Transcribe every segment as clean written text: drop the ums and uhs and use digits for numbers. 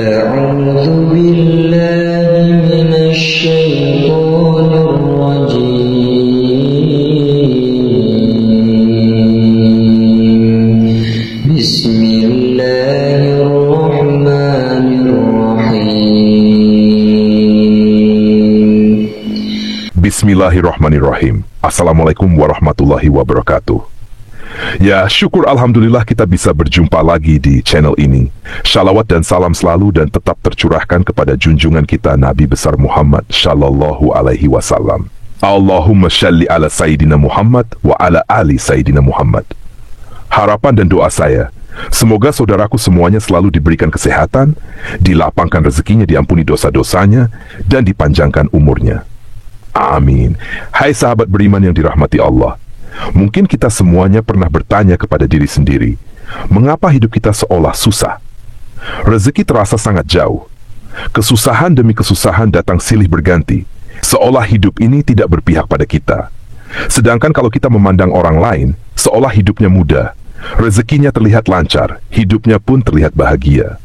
أعوذ بالله من الشيطان الرجيم بسم الله الرحمن الرحيم Bismillahirrahmanirrahim. Assalamualaikum warahmatullahi wabarakatuh. Ya, syukur alhamdulillah kita bisa berjumpa lagi di channel ini. Shalawat dan salam selalu dan tetap tercurahkan kepada junjungan kita Nabi besar Muhammad Shallallahu alaihi wasallam. Allahumma shalli ala Sayyidina Muhammad wa ala ali Sayyidina Muhammad. Harapan dan doa saya, semoga saudaraku semuanya selalu diberikan kesehatan, dilapangkan rezekinya, diampuni dosa-dosanya, dan dipanjangkan umurnya. Amin. Hai sahabat beriman yang dirahmati Allah, mungkin kita semuanya pernah bertanya kepada diri sendiri, mengapa hidup kita seolah susah? Rezeki terasa sangat jauh. Kesusahan demi kesusahan datang silih berganti, seolah hidup ini tidak berpihak pada kita. Sedangkan kalau kita memandang orang lain, seolah hidupnya mudah, rezekinya terlihat lancar, hidupnya pun terlihat bahagia.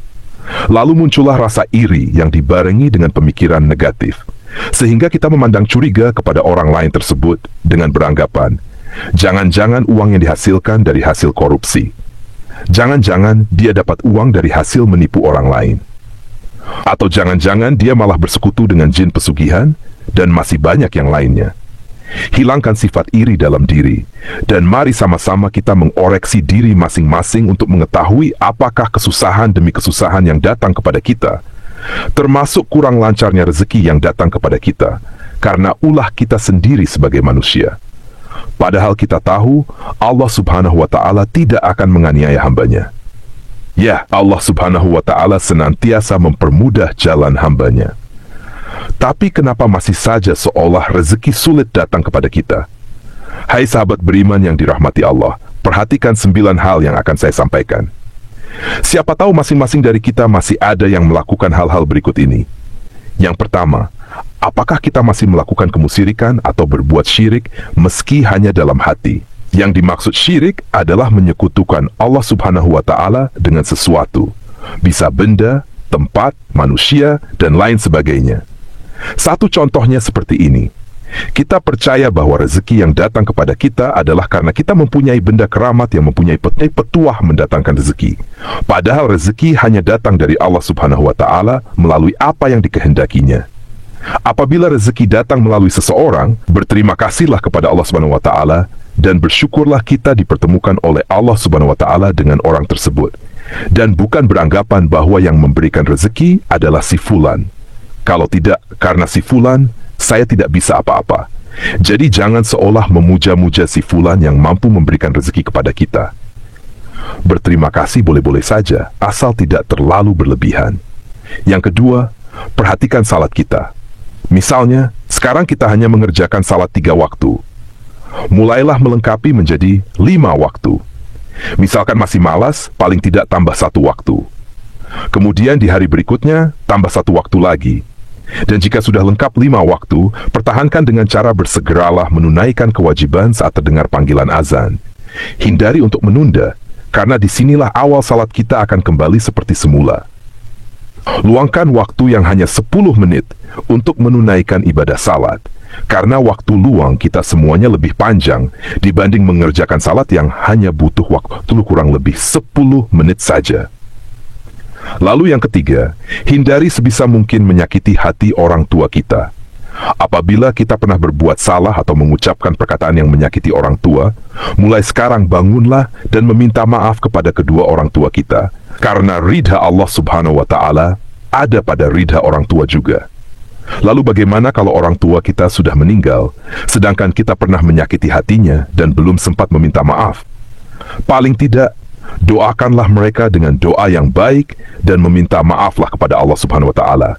Lalu muncullah rasa iri yang dibarengi dengan pemikiran negatif, sehingga kita memandang curiga kepada orang lain tersebut dengan beranggapan, jangan-jangan uang yang dihasilkan dari hasil korupsi. Jangan-jangan dia dapat uang dari hasil menipu orang lain. Atau jangan-jangan dia malah bersekutu dengan jin pesugihan, dan masih banyak yang lainnya. Hilangkan sifat iri dalam diri, dan mari sama-sama kita mengoreksi diri masing-masing untuk mengetahui apakah kesusahan demi kesusahan yang datang kepada kita, termasuk kurang lancarnya rezeki yang datang kepada kita, karena ulah kita sendiri sebagai manusia. Padahal kita tahu Allah subhanahu wa ta'ala tidak akan menganiaya hambanya. Ya, Allah subhanahu wa ta'ala senantiasa mempermudah jalan hambanya. Tapi kenapa masih saja seolah rezeki sulit datang kepada kita? Hai sahabat beriman yang dirahmati Allah, perhatikan 9 hal yang akan saya sampaikan. Siapa tahu masing-masing dari kita masih ada yang melakukan hal-hal berikut ini. Yang pertama, apakah kita masih melakukan kemusyrikan atau berbuat syirik meski hanya dalam hati? Yang dimaksud syirik adalah menyekutukan Allah subhanahu wa ta'ala dengan sesuatu. Bisa benda, tempat, manusia, dan lain sebagainya. Satu contohnya seperti ini. Kita percaya bahwa rezeki yang datang kepada kita adalah karena kita mempunyai benda keramat yang mempunyai petuah mendatangkan rezeki. Padahal rezeki hanya datang dari Allah subhanahu wa ta'ala melalui apa yang dikehendakinya. Apabila rezeki datang melalui seseorang, berterima kasihlah kepada Allah subhanahu wa ta'ala dan bersyukurlah kita dipertemukan oleh Allah subhanahu wa ta'ala dengan orang tersebut. Dan bukan beranggapan bahwa yang memberikan rezeki adalah si fulan. Kalau tidak, karena si fulan, saya tidak bisa apa-apa. Jadi jangan seolah memuja-muja si fulan yang mampu memberikan rezeki kepada kita. Berterima kasih boleh-boleh saja, asal tidak terlalu berlebihan. Yang kedua, perhatikan salat kita. Misalnya, sekarang kita hanya mengerjakan salat 3 waktu. Mulailah melengkapi menjadi 5 waktu. Misalkan masih malas, paling tidak tambah 1 waktu. Kemudian di hari berikutnya, tambah 1 waktu lagi. Dan jika sudah lengkap 5 waktu, pertahankan dengan cara bersegeralah menunaikan kewajiban saat terdengar panggilan azan. Hindari untuk menunda, karena disinilah awal salat kita akan kembali seperti semula. Luangkan waktu yang hanya 10 menit untuk menunaikan ibadah salat, karena waktu luang kita semuanya lebih panjang dibanding mengerjakan salat yang hanya butuh waktu kurang lebih 10 menit saja. Lalu yang ketiga, hindari sebisa mungkin menyakiti hati orang tua kita. Apabila kita pernah berbuat salah atau mengucapkan perkataan yang menyakiti orang tua, mulai sekarang bangunlah dan meminta maaf kepada kedua orang tua kita, karena ridha Allah subhanahu wa ta'ala ada pada ridha orang tua juga. Lalu bagaimana kalau orang tua kita sudah meninggal, sedangkan kita pernah menyakiti hatinya dan belum sempat meminta maaf? Paling tidak, doakanlah mereka dengan doa yang baik dan meminta maaflah kepada Allah subhanahu wa ta'ala.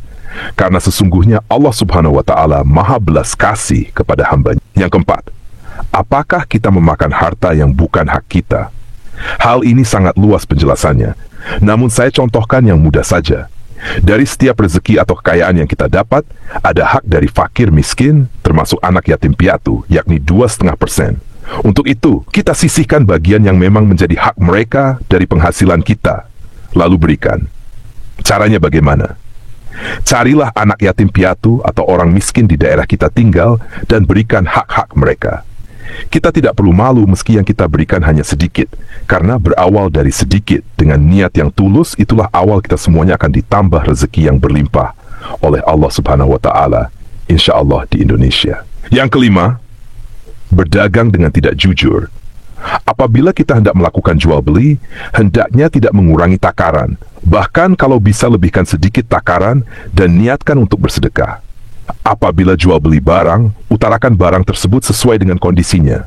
Karena sesungguhnya Allah subhanahu wa ta'ala maha belas kasih kepada hambanya. Yang keempat, apakah kita memakan harta yang bukan hak kita? Hal ini sangat luas penjelasannya, namun saya contohkan yang mudah saja. Dari setiap rezeki atau kekayaan yang kita dapat, ada hak dari fakir miskin, termasuk anak yatim piatu, yakni 2,5%. Untuk itu, kita sisihkan bagian yang memang menjadi hak mereka dari penghasilan kita, lalu berikan. Caranya bagaimana? Carilah anak yatim piatu atau orang miskin di daerah kita tinggal dan berikan hak-hak mereka. Kita tidak perlu malu meski yang kita berikan hanya sedikit, karena berawal dari sedikit dengan niat yang tulus, itulah awal kita semuanya akan ditambah rezeki yang berlimpah oleh Allah Subhanahu wa Ta'ala, insya Allah di Indonesia. Yang kelima, berdagang dengan tidak jujur. Apabila kita hendak melakukan jual beli, hendaknya tidak mengurangi takaran. Bahkan kalau bisa lebihkan sedikit takaran dan niatkan untuk bersedekah. Apabila jual beli barang, utarakan barang tersebut sesuai dengan kondisinya.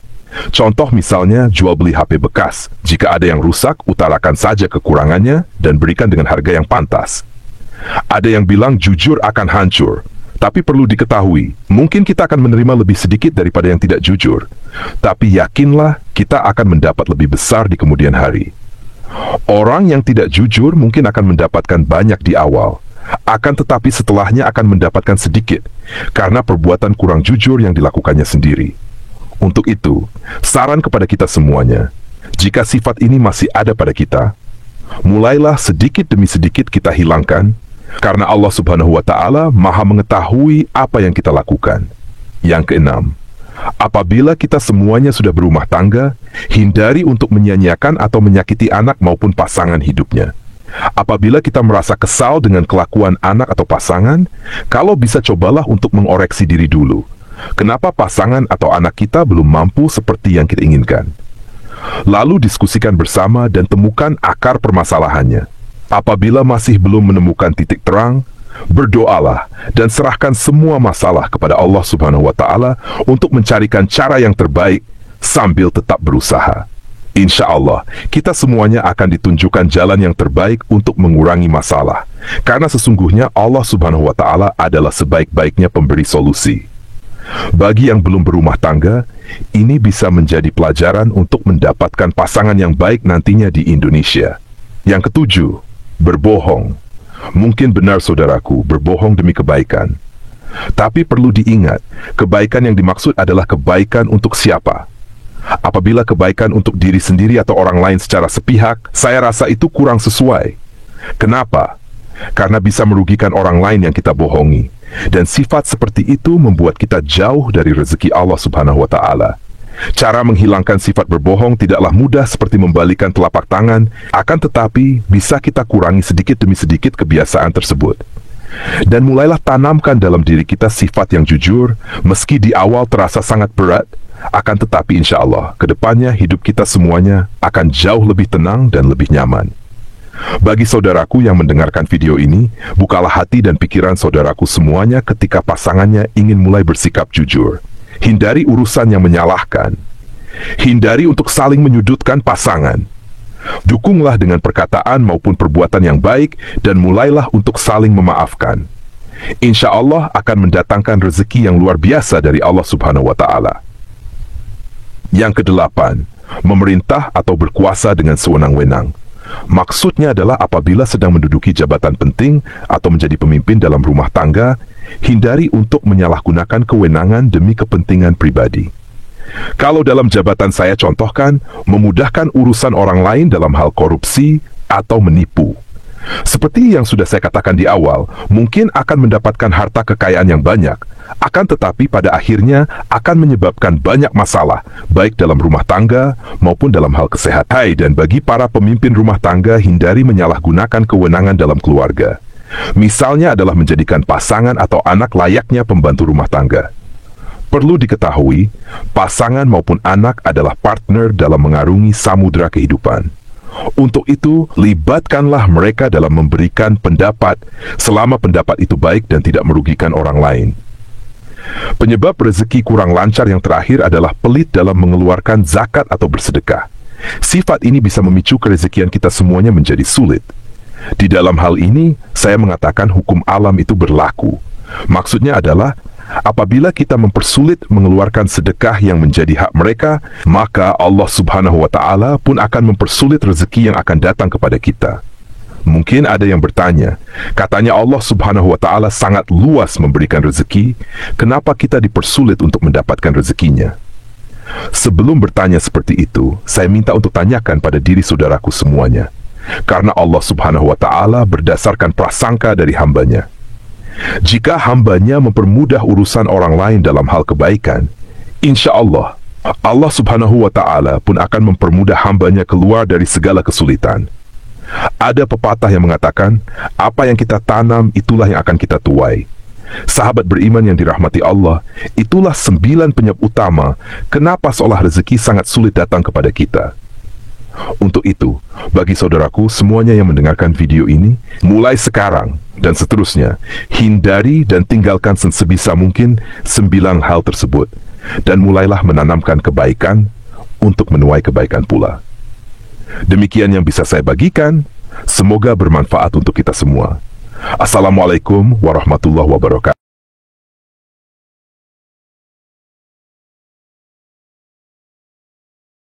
Contoh misalnya jual beli HP bekas. Jika ada yang rusak, utarakan saja kekurangannya dan berikan dengan harga yang pantas. Ada yang bilang jujur akan hancur. Tapi perlu diketahui, mungkin kita akan menerima lebih sedikit daripada yang tidak jujur. Tapi yakinlah, kita akan mendapat lebih besar di kemudian hari. Orang yang tidak jujur mungkin akan mendapatkan banyak di awal, akan tetapi setelahnya akan mendapatkan sedikit, karena perbuatan kurang jujur yang dilakukannya sendiri. Untuk itu, saran kepada kita semuanya, jika sifat ini masih ada pada kita, mulailah sedikit demi sedikit kita hilangkan, karena Allah Subhanahu wa Ta'ala Maha mengetahui apa yang kita lakukan. Yang keenam, apabila kita semuanya sudah berumah tangga, hindari untuk menyia-nyiakan atau menyakiti anak maupun pasangan hidupnya. Apabila kita merasa kesal dengan kelakuan anak atau pasangan, kalau bisa cobalah untuk mengoreksi diri dulu. Kenapa pasangan atau anak kita belum mampu seperti yang kita inginkan? Lalu diskusikan bersama dan temukan akar permasalahannya. Apabila masih belum menemukan titik terang, berdoalah dan serahkan semua masalah kepada Allah Subhanahu wa Ta'ala untuk mencarikan cara yang terbaik sambil tetap berusaha. Insya Allah, kita semuanya akan ditunjukkan jalan yang terbaik untuk mengurangi masalah, karena sesungguhnya Allah Subhanahu wa Ta'ala adalah sebaik-baiknya pemberi solusi. Bagi yang belum berumah tangga, ini bisa menjadi pelajaran untuk mendapatkan pasangan yang baik nantinya di Indonesia. Yang ketujuh, berbohong. Mungkin benar saudaraku, berbohong demi kebaikan. Tapi perlu diingat, kebaikan yang dimaksud adalah kebaikan untuk siapa? Apabila kebaikan untuk diri sendiri atau orang lain secara sepihak, saya rasa itu kurang sesuai. Kenapa? Karena bisa merugikan orang lain yang kita bohongi. Dan sifat seperti itu membuat kita jauh dari rezeki Allah Subhanahu wa Ta'ala. Cara menghilangkan sifat berbohong tidaklah mudah seperti membalikan telapak tangan, akan tetapi bisa kita kurangi sedikit demi sedikit kebiasaan tersebut. Dan mulailah tanamkan dalam diri kita sifat yang jujur, meski di awal terasa sangat berat, akan tetapi insya Allah, kedepannya hidup kita semuanya akan jauh lebih tenang dan lebih nyaman. Bagi saudaraku yang mendengarkan video ini, bukalah hati dan pikiran saudaraku semuanya ketika pasangannya ingin mulai bersikap jujur. Hindari urusan yang menyalahkan. Hindari untuk saling menyudutkan pasangan. Dukunglah dengan perkataan maupun perbuatan yang baik dan mulailah untuk saling memaafkan. Insya Allah akan mendatangkan rezeki yang luar biasa dari Allah Subhanahu wa Ta'ala. Yang kedelapan, memerintah atau berkuasa dengan sewenang-wenang. Maksudnya adalah apabila sedang menduduki jabatan penting atau menjadi pemimpin dalam rumah tangga, hindari untuk menyalahgunakan kewenangan demi kepentingan pribadi. Kalau dalam jabatan saya contohkan, memudahkan urusan orang lain dalam hal korupsi atau menipu. Seperti yang sudah saya katakan di awal, mungkin akan mendapatkan harta kekayaan yang banyak, akan tetapi pada akhirnya akan menyebabkan banyak masalah, baik dalam rumah tangga maupun dalam hal kesehatan. Dan bagi para pemimpin rumah tangga, hindari menyalahgunakan kewenangan dalam keluarga. Misalnya adalah menjadikan pasangan atau anak layaknya pembantu rumah tangga. Perlu diketahui, pasangan maupun anak adalah partner dalam mengarungi samudera kehidupan. Untuk itu, libatkanlah mereka dalam memberikan pendapat selama pendapat itu baik dan tidak merugikan orang lain. Penyebab rezeki kurang lancar yang terakhir adalah pelit dalam mengeluarkan zakat atau bersedekah. Sifat ini bisa memicu kerezekian kita semuanya menjadi sulit. Di dalam hal ini, saya mengatakan hukum alam itu berlaku. Maksudnya adalah, apabila kita mempersulit mengeluarkan sedekah yang menjadi hak mereka, maka Allah Subhanahu wa Ta'ala pun akan mempersulit rezeki yang akan datang kepada kita. Mungkin ada yang bertanya, katanya Allah Subhanahu wa Ta'ala sangat luas memberikan rezeki, kenapa kita dipersulit untuk mendapatkan rezekinya? Sebelum bertanya seperti itu, saya minta untuk tanyakan pada diri saudaraku semuanya. karena Allah Subhanahu wa Ta'ala berdasarkan prasangka dari hambanya. Jika hambanya mempermudah urusan orang lain dalam hal kebaikan, insya Allah, Allah Subhanahu wa Ta'ala pun akan mempermudah hambanya keluar dari segala kesulitan. Ada pepatah yang mengatakan, apa yang kita tanam itulah yang akan kita tuai. Sahabat beriman yang dirahmati Allah, itulah 9 penyebab utama kenapa seolah rezeki sangat sulit datang kepada kita. Untuk itu, bagi saudaraku semuanya yang mendengarkan video ini, mulai sekarang dan seterusnya, hindari dan tinggalkan sebisa mungkin 9 hal tersebut, dan mulailah menanamkan kebaikan untuk menuai kebaikan pula. Demikian yang bisa saya bagikan, semoga bermanfaat untuk kita semua. Assalamualaikum warahmatullahi wabarakatuh.